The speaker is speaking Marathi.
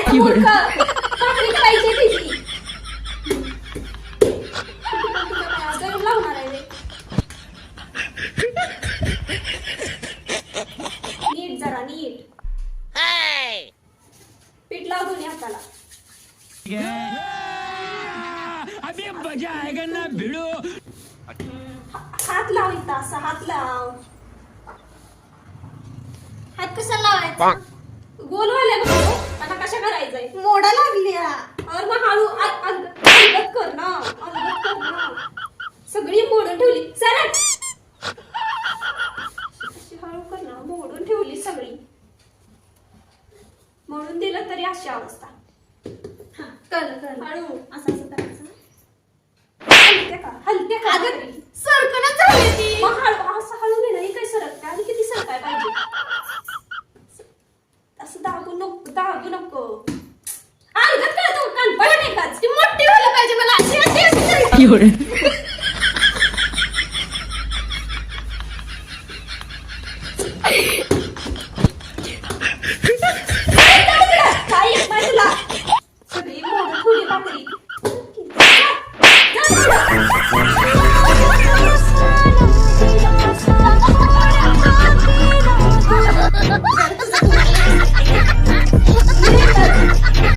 भाकरी करायची तिची गरम लावणार आहे रे. नीट जरा नीट पीठ लाव दोन्ही हाताला. अभी मजा आएगा ना भिड़ो. हात लाव इथं असा हात लाव. हात कसा लावायचा गोल व्हायला बघतो आता कशा करायचंय मोडा लागल्या और मग हळू अलगत कर ना अलगत कर ना सगळी मोडून ठेवली सरळ हळू कर ना मोडून ठेवली सगळी मोडून दिलं तरी अशी अवस्था. कळलं हळू असं असं करायचं हलते का सरकणच झाली ती मग हळू असं हळू नाही नाही काय सरकते आणि किती सरकाय पाहिजे असं दाबू नको अलगत करा तो कान पडत नाही का ती मोठी व्हायला पाहिजे मला अशी